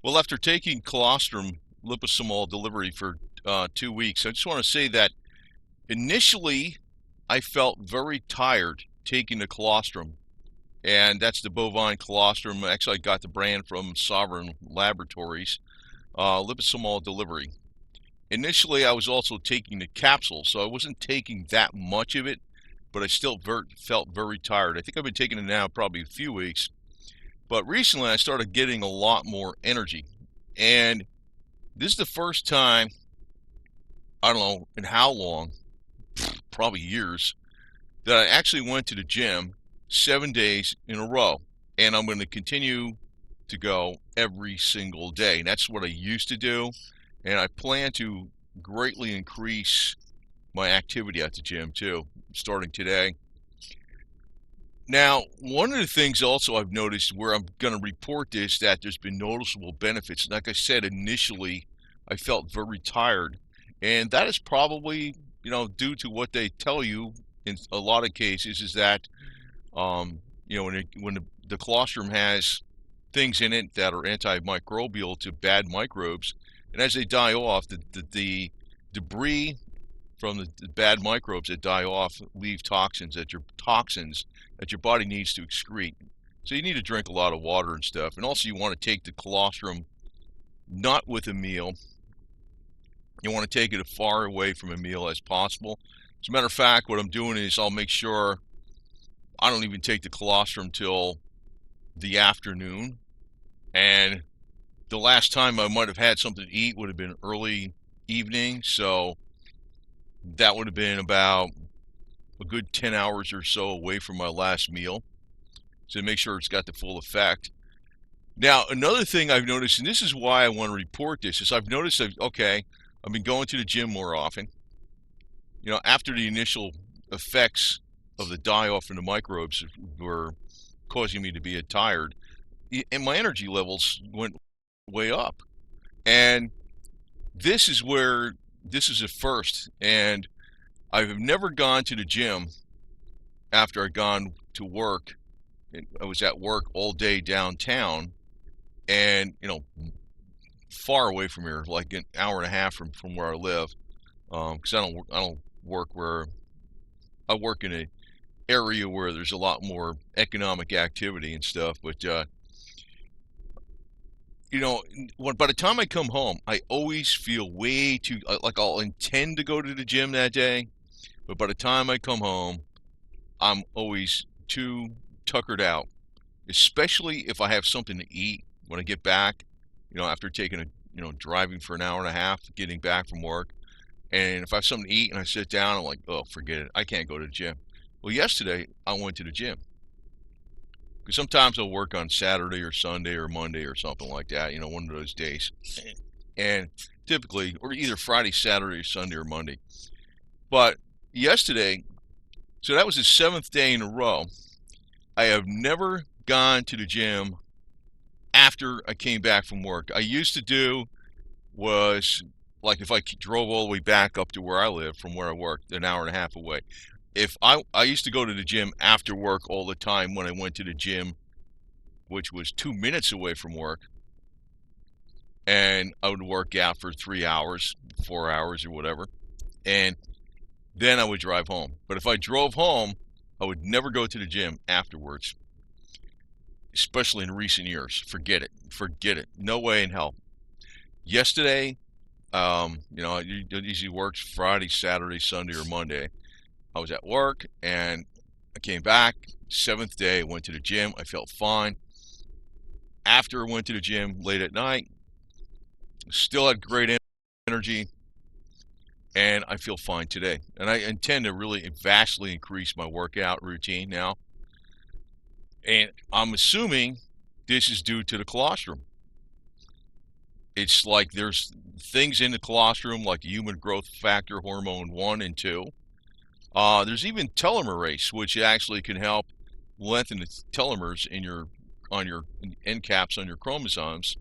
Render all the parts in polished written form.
Well, after taking colostrum liposomal delivery for 2 weeks, I just want to say that initially I felt very tired taking the colostrum, and that's the bovine colostrum. Actually, I got the brand from Sovereign Laboratories, liposomal delivery. Initially, I was also taking the capsule, so I wasn't taking that much of it, but I still felt very tired. I think I've been taking it now probably a few weeks, but recently I started getting a lot more energy. And this is the first time, I don't know in how long, probably years, that I actually went to the gym 7 days in a row. And I'm going to continue to go every single day. And that's what I used to do. And I plan to greatly increase my activity at the gym too, starting today. Now, one of the things also I've noticed where I'm going to report this, that there's been noticeable benefits. Like I said, initially, I felt very tired. And that is probably, due to what they tell you in a lot of cases is that, when the colostrum has things in it that are antimicrobial to bad microbes, and as they die off, the debris from the bad microbes that die off leave toxins that your body needs to excrete. So you need to drink a lot of water and stuff. And also you want to take the colostrum not with a meal. You want to take it as far away from a meal as possible. As a matter of fact, what I'm doing is I'll make sure I don't even take the colostrum till the afternoon. And the last time I might have had something to eat would have been early evening. So that would have been about a good 10 hours or so away from my last meal to make sure it's got the full effect. Now, another thing I've noticed, and this is why I want to report this, is I've noticed that, okay, I've been going to the gym more often. After the initial effects of the die-off and the microbes were causing me to be tired, and my energy levels went way up. And this is a first. And I've never gone to the gym after I'd gone to work. I was at work all day downtown, and far away from here, like an hour and a half from where I live. Because I don't work where I work in an area where there's a lot more economic activity and stuff. But by the time I come home, I always feel way too like I'll intend to go to the gym that day, but by the time I come home, I'm always too tuckered out, especially if I have something to eat when I get back, after taking driving for an hour and a half, getting back from work. And if I have something to eat and I sit down, I'm like, oh, forget it. I can't go to the gym. Well, yesterday I went to the gym because sometimes I'll work on Saturday or Sunday or Monday or something like that, one of those days. And typically, or either Friday, Saturday, Sunday, or Monday. But yesterday, so that was the seventh day in a row, I have never gone to the gym after I came back from work. I used to do was like if I drove all the way back up to where I live from where I worked, an hour and a half away. If I used to go to the gym after work all the time when I went to the gym, which was 2 minutes away from work, and I would work out for 3 hours, 4 hours, or whatever, and then I would drive home. But if I drove home, I would never go to the gym afterwards, especially in recent years. Forget it. Forget it. No way in hell. Yesterday, I usually worked Friday, Saturday, Sunday, or Monday. I was at work and I came back, seventh day, I went to the gym. I felt fine. After I went to the gym late at night, still had great energy, and I feel fine today. And I intend to really vastly increase my workout routine now. And I'm assuming this is due to the colostrum. It's like there's things in the colostrum like human growth factor hormone 1 and 2. There's even telomerase, which actually can help lengthen the telomeres on your end caps on your chromosomes.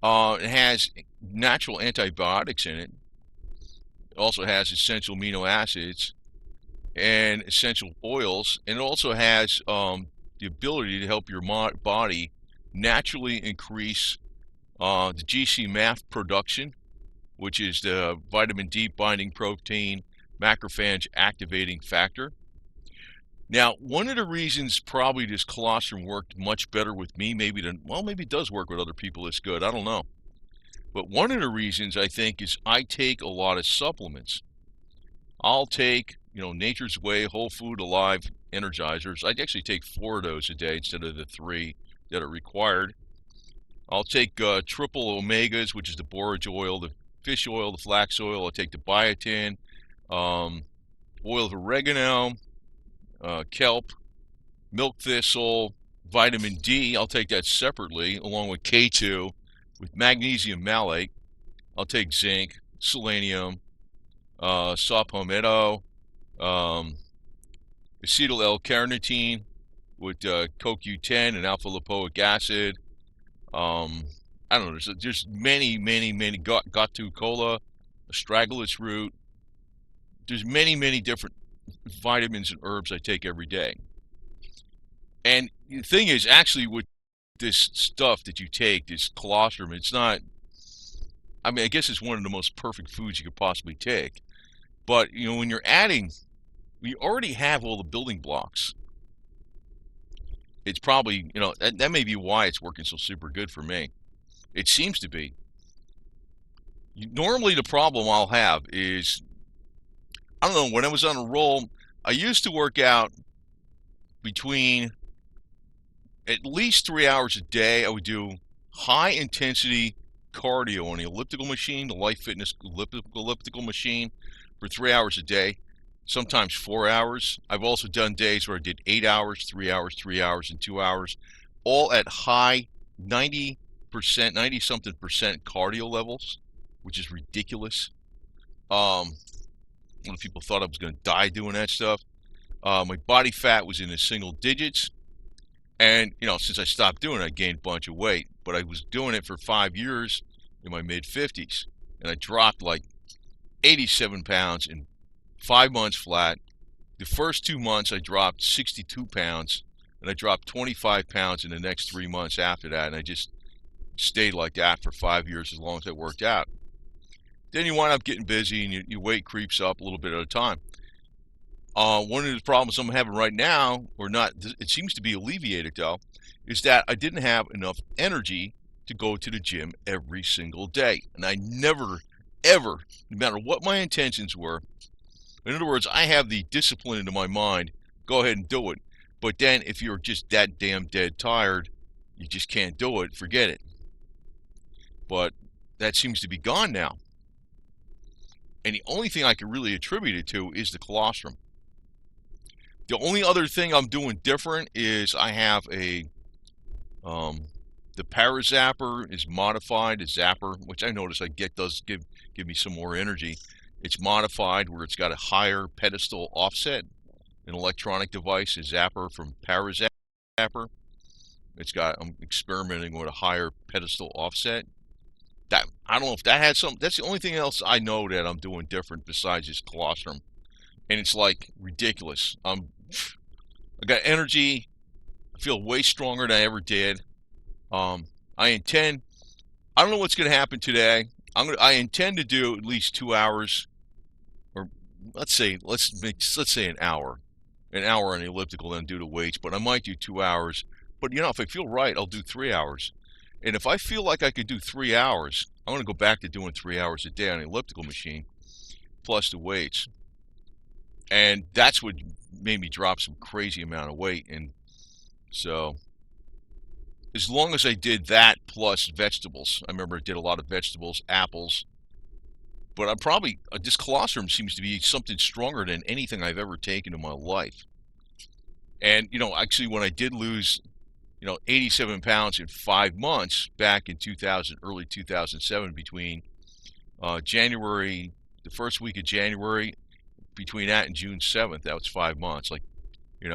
It has natural antibiotics in it. It also has essential amino acids and essential oils, and it also has the ability to help your body naturally increase the GC-MAF production, which is the vitamin D binding protein macrophage activating factor. Now, one of the reasons probably this colostrum worked much better with me, maybe it does work with other people it's good, I don't know. But one of the reasons I think is I take a lot of supplements. I'll take, Nature's Way, Whole Food Alive Energizers. I actually take 4 of those a day instead of the 3 that are required. I'll take triple omegas, which is the borage oil, the fish oil, the flax oil. I'll take the biotin, oil of oregano, kelp, milk thistle, vitamin D. I'll take that separately, along with K2, with magnesium malate. I'll take zinc, selenium, saw palmetto, acetyl L-carnitine with CoQ10 and alpha lipoic acid. I don't know. There's many Gatu cola, astragalus root. There's many different vitamins and herbs I take every day. And the thing is, actually, with this stuff that you take, this colostrum, it's not. I mean, I guess it's one of the most perfect foods you could possibly take. But when you're adding, we already have all the building blocks. It's probably, that may be why it's working so super good for me. It seems to be. Normally, the problem I'll have is, I don't know, when I was on a roll, I used to work out between at least 3 hours a day. I would do high intensity cardio on the elliptical machine, the Life Fitness elliptical machine, for 3 hours a day, sometimes 4 hours. I've also done days where I did 8 hours, 3 hours, 3 hours, and 2 hours, all at high 90%, 90-something percent cardio levels, which is ridiculous. A lot of people thought I was going to die doing that stuff. My body fat was in the single digits. And, since I stopped doing it, I gained a bunch of weight. But I was doing it for 5 years in my mid-50s. And I dropped like 87 pounds in 5 months flat. The first 2 months, I dropped 62 pounds. And I dropped 25 pounds in the next 3 months after that. And I just stayed like that for 5 years, as long as I worked out. Then you wind up getting busy and your weight creeps up a little bit at a time. One of the problems I'm having right now, or not, it seems to be alleviated though, is that I didn't have enough energy to go to the gym every single day. And I never, ever, no matter what my intentions were, in other words, I have the discipline into my mind, go ahead and do it. But then if you're just that damn dead tired, you just can't do it, forget it. But that seems to be gone now. And the only thing I can really attribute it to is the colostrum. The only other thing I'm doing different is I have the Parazapper is modified, a zapper, which I notice does give me some more energy. It's modified where it's got a higher pedestal offset, an electronic device, a zapper from Parazapper. I'm experimenting with a higher pedestal offset. That, I don't know if that had something. That's the only thing else I know that I'm doing different besides this colostrum. And it's like ridiculous. I got energy. I feel way stronger than I ever did. I don't know what's going to happen today. I intend to do at least 2 hours, or let's say an hour on the elliptical, then do the weights. But I might do 2 hours. But if I feel right, I'll do 3 hours. And if I feel like I could do 3 hours, I'm going to go back to doing 3 hours a day on the elliptical machine, plus the weights. And that's what made me drop some crazy amount of weight. And so, as long as I did that plus vegetables, I remember I did a lot of vegetables, apples. But this colostrum seems to be something stronger than anything I've ever taken in my life. And, actually when I did lose 87 pounds in 5 months back in early 2007, between January, the first week of January, between that and June 7th, that was 5 months. It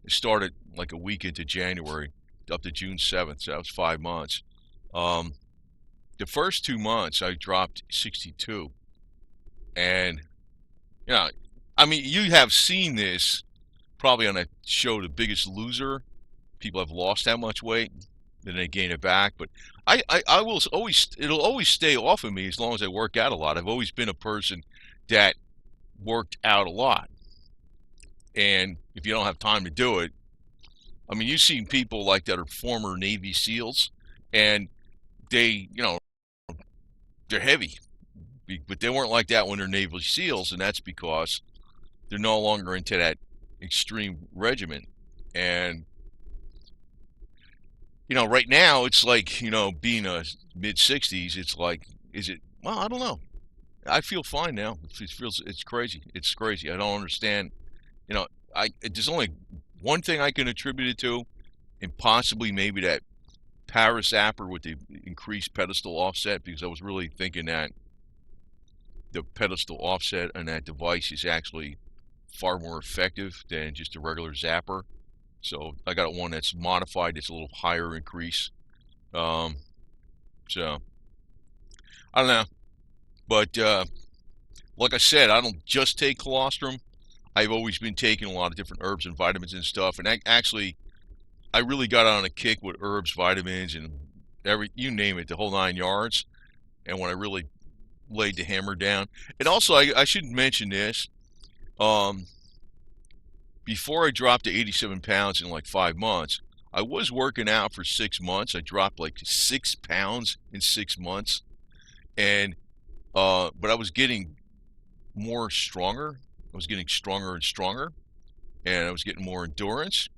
started like a week into January up to June 7th, so that was 5 months. The first 2 months, I dropped 62. And, you have seen this probably on a show, The Biggest Loser. People have lost that much weight, then they gain it back. But I will always, it'll always stay off of me as long as I work out a lot. I've always been a person that worked out a lot. And if you don't have time to do it, I mean, you've seen people like that are former Navy SEALs, and they, they're heavy, but they weren't like that when they're Navy SEALs, and that's because they're no longer into that extreme regimen. And right now it's like, being a mid-60s, it's like, is it? Well, I don't know. I feel fine now. It's crazy. It's crazy. I don't understand. There's only one thing I can attribute it to, and possibly maybe that Paris Apper with the increased pedestal offset, because I was really thinking that the pedestal offset on that device is actually far more effective than just a regular zapper. So I got one that's modified. It's a little higher increase. So I don't know, but like I said, I don't just take colostrum. I've always been taking a lot of different herbs and vitamins and stuff. And I really got on a kick with herbs, vitamins, and you name it, the whole 9 yards. And when I really laid the hammer down, and also I should mention this. Before I dropped to 87 pounds in like 5 months, I was working out for 6 months. I dropped like 6 pounds in 6 months, and but I was getting stronger. I was getting stronger and stronger, and I was getting more endurance.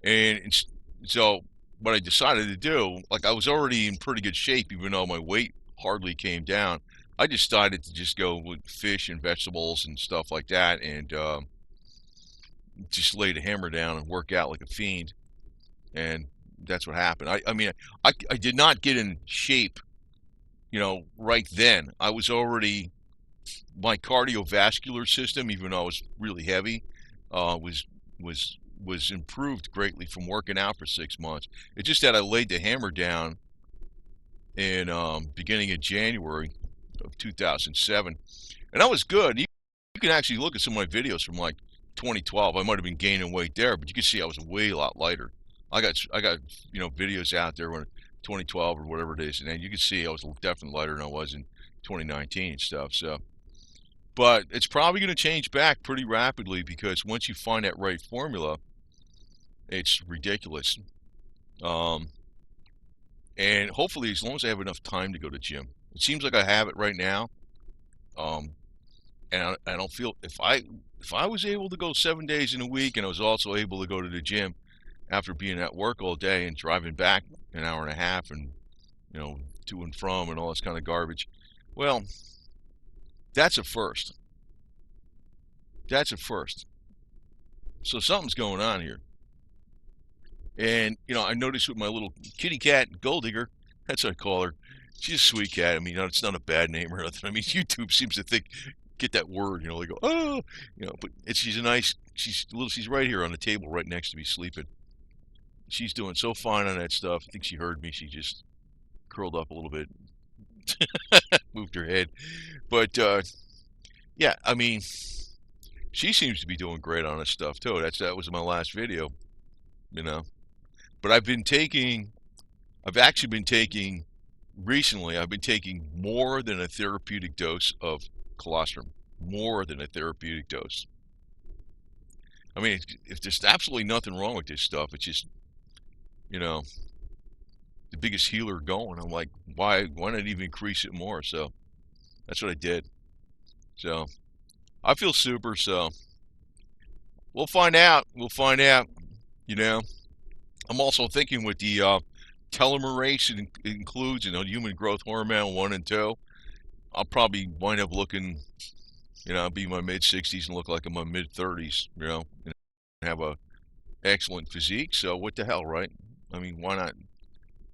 And so what I decided to do, like I was already in pretty good shape, even though my weight hardly came down. I decided to just go with fish and vegetables and stuff like that, and just lay the hammer down and work out like a fiend. And that's what happened. I did not get in shape, right then. I was already, my cardiovascular system, even though I was really heavy, was improved greatly from working out for 6 months. It's just that I laid the hammer down in beginning of January of 2007, and that was good. You can actually look at some of my videos from like 2012. I might have been gaining weight there, but you can see I was way a lot lighter. I got videos out there when 2012 or whatever it is, and then you can see I was definitely lighter than I was in 2019 and stuff. So, but it's probably going to change back pretty rapidly, because once you find that right formula, it's ridiculous. And hopefully, as long as I have enough time to go to gym, it seems like I have it right now. And I don't feel, if I was able to go 7 days in a week, and I was also able to go to the gym after being at work all day and driving back an hour and a half, and to and from and all this kind of garbage, well, that's a first. That's a first. So something's going on here. And I noticed with my little kitty cat, Gold Digger, that's what I call her. She's a sweet cat. I mean, it's not a bad name or nothing. I mean, YouTube seems to get that word, they go, oh, but she's right here on the table right next to me sleeping. She's doing so fine on that stuff. I think she heard me. She just curled up a little bit, moved her head. But yeah, I mean, she seems to be doing great on this stuff too. That was my last video, But I've actually been taking recently. I've been taking more than a therapeutic dose of colostrum, more than a therapeutic dose. I mean, if there's absolutely nothing wrong with this stuff, it's just, the biggest healer going. I'm like, why not even increase it more? So that's what I did. So I feel super. So we'll find out. I'm also thinking with the telomerase, it includes, human growth hormone 1 and 2. I'll probably wind up looking, I'll be in my mid-60s and look like I'm in my mid-30s, and have a excellent physique. So what the hell, right? I mean, why not?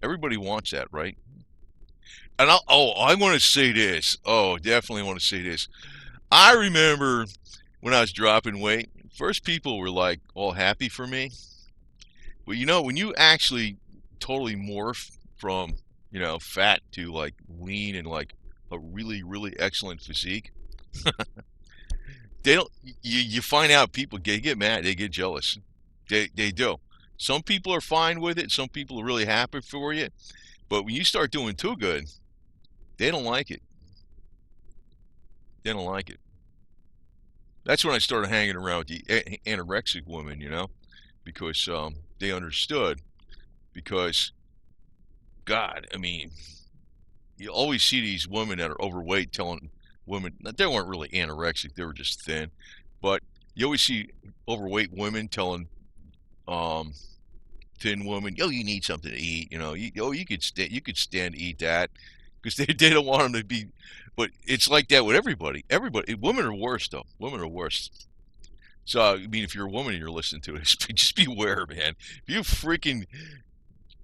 Everybody wants that, right? And I want to say this. Oh, definitely want to say this. I remember when I was dropping weight, first people were like all happy for me. But when you actually totally morph from, fat to like lean and like a really, really excellent physique, you find out people get mad, they get jealous. They do. Some people are fine with it. Some people are really happy for you. But when you start doing too good, they don't like it. They don't like it. That's when I started hanging around with the anorexic women, because they understood. Because, God, I mean, you always see these women that are overweight telling women, they weren't really anorexic, they were just thin. But you always see overweight women telling thin women, "Oh, you need something to eat. You could stand to eat that," because they don't want them to be. But it's like that with everybody. Women are worse though. Women are worse. So I mean, if you're a woman and you're listening to it, just beware, man. If you freaking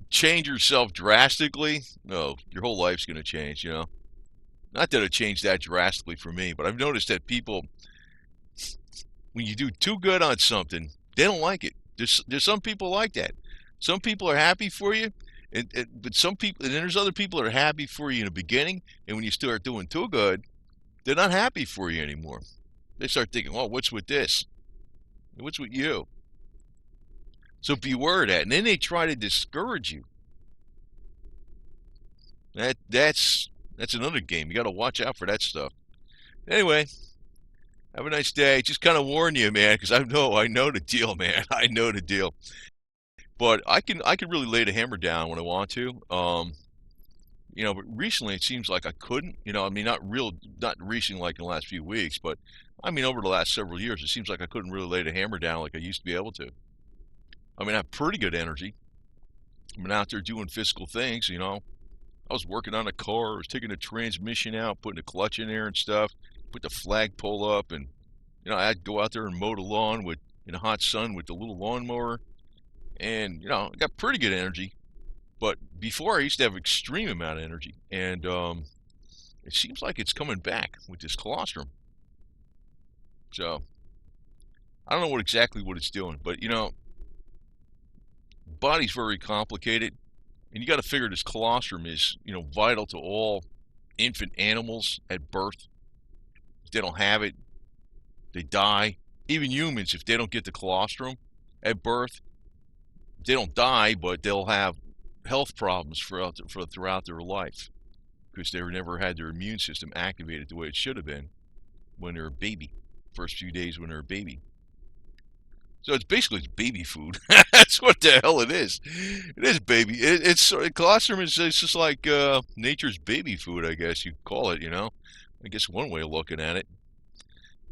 change yourself drastically, no, your whole life's gonna change. Not that it changed that drastically for me, but I've noticed that people, when you do too good on something, they don't like it. There's some people like that. Some people are happy for you, but some people, and then there's other people that are happy for you in the beginning, and when you start doing too good, they're not happy for you anymore. They start thinking, "Well, what's with this? What's with you?" So beware of that, and then they try to discourage you. That's another game. You got to watch out for that stuff. Anyway, have a nice day. Just kind of warn you, man, because I know the deal, man. I know the deal. But I can really lay the hammer down when I want to. But recently it seems like I couldn't. I mean, not recently like in the last few weeks, but I mean over the last several years, it seems like I couldn't really lay the hammer down like I used to be able to. I mean, I have pretty good energy. I've been out there doing physical things. I was working on a car. I was taking the transmission out, putting the clutch in there and stuff. Put the flagpole up, and I'd go out there and mow the lawn in the hot sun with the little lawnmower. And, I got pretty good energy. But before I used to have extreme amount of energy. And it seems like it's coming back with this colostrum. So, I don't know exactly what it's doing. But, body's very complicated. And you got to figure this colostrum is, vital to all infant animals at birth. If they don't have it, they die. Even humans, if they don't get the colostrum at birth, they don't die, but they'll have health problems throughout their life because they never had their immune system activated the way it should have been when they're a baby, first few days when they're a baby. So it's basically baby food. That's what the hell it is. It is baby. Colostrum is just like nature's baby food, I guess you'd call it. I guess one way of looking at it.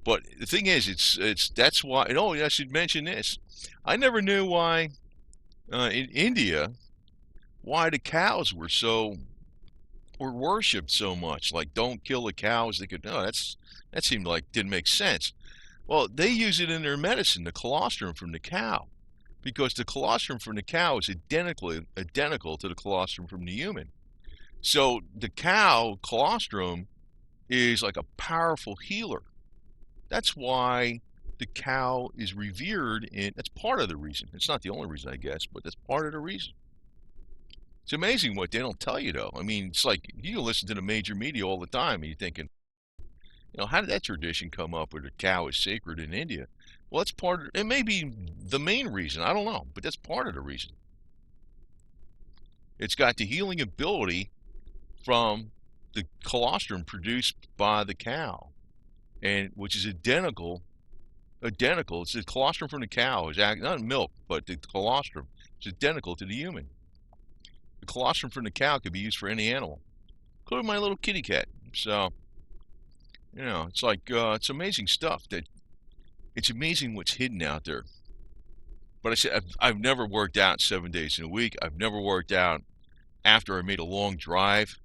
But the thing is, that's why. And I should mention this. I never knew why. In India, why the cows were worshipped so much. Like, don't kill the cows. They could, no, that seemed like didn't make sense. Well, they use it in their medicine, the colostrum from the cow, because the colostrum from the cow is identical to the colostrum from the human. So the cow colostrum is like a powerful healer. That's why the cow is revered, and that's part of the reason. It's not the only reason, I guess, but that's part of the reason. It's amazing what they don't tell you, though. I mean, it's like you listen to the major media all the time, and you're thinking, how did that tradition come up where the cow is sacred in India? Well, that's part of it. May be the main reason. I don't know, but that's part of the reason. It's got the healing ability from the colostrum produced by the cow, and which is identical. It's the colostrum from the cow is not milk, but the colostrum is identical to the human. The colostrum from the cow could be used for any animal, including my little kitty cat. So, it's like it's amazing stuff. It's amazing what's hidden out there. But I said I've never worked out 7 days in a week. I've never worked out after I made a long drive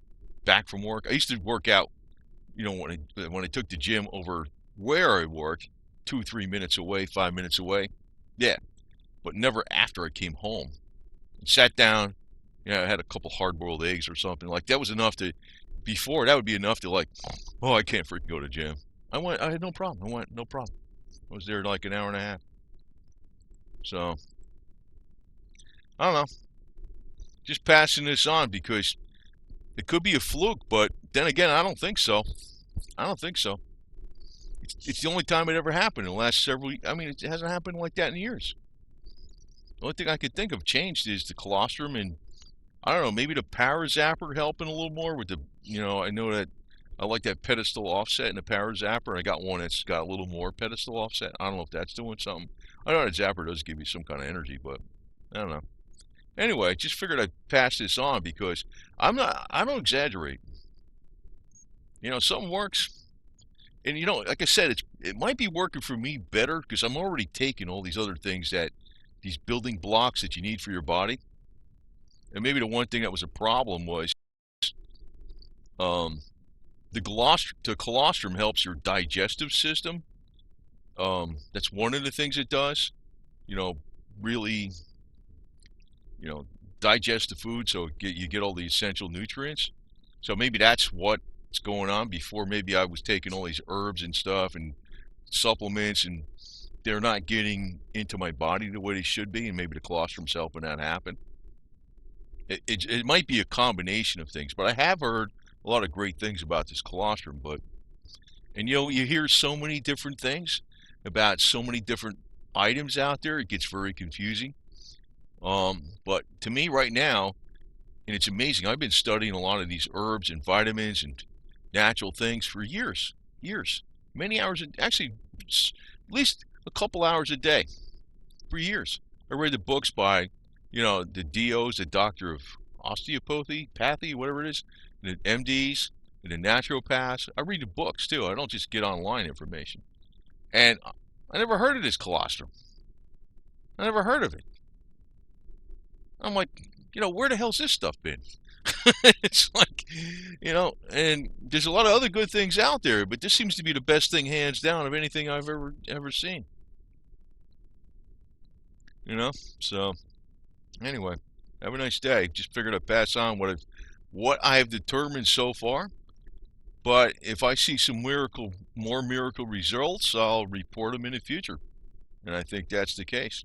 back from work. I used to work out, when I took the gym over where I worked. 2 or 3 minutes away, 5 minutes away. Yeah. But never after I came home. And sat down, I had a couple hard-boiled eggs or something. Like, that was enough to, before, that would be enough to, like, oh, I can't freaking go to the gym. I had no problem. No problem. I was there like an hour and a half. So, I don't know. Just passing this on because it could be a fluke, but then again, I don't think so. It's the only time it ever happened in the last several. I mean, it hasn't happened like that in years. The only thing I could think of changed is the colostrum, and I don't know, maybe the power zapper helping a little more with the, I know that I like that pedestal offset in the power zapper. I got one that's got a little more pedestal offset. I don't know if that's doing something. I know the zapper does give you some kind of energy, but I don't know. Anyway, just figured I'd pass this on because I don't exaggerate. Something works. And like I said, it might be working for me better because I'm already taking all these other things these building blocks that you need for your body. And maybe the one thing that was a problem was um, the colostrum helps your digestive system. That's one of the things it does. You know, really, you know, digest the food so you get all the essential nutrients. So maybe that's what's going on. Before, maybe I was taking all these herbs and stuff and supplements, and they're not getting into my body the way they should be, and maybe the colostrum's helping that happen. It might be a combination of things, but I have heard a lot of great things about this colostrum. And you hear so many different things about so many different items out there. It gets very confusing. But to me right now, and it's amazing, I've been studying a lot of these herbs and vitamins and natural things for years, many hours, actually at least a couple hours a day for years. I read the books by, the DOs, the doctor of osteopathy, whatever it is, the MDs, and the naturopaths. I read the books too. I don't just get online information. And I never heard of this colostrum. I never heard of it. I'm like, where the hell's this stuff been? It's like, and there's a lot of other good things out there, but this seems to be the best thing hands down of anything I've ever seen. So anyway, have a nice day. Just figured I'd pass on what I have determined so far. But if I see some more miracle results, I'll report them in the future. And I think that's the case.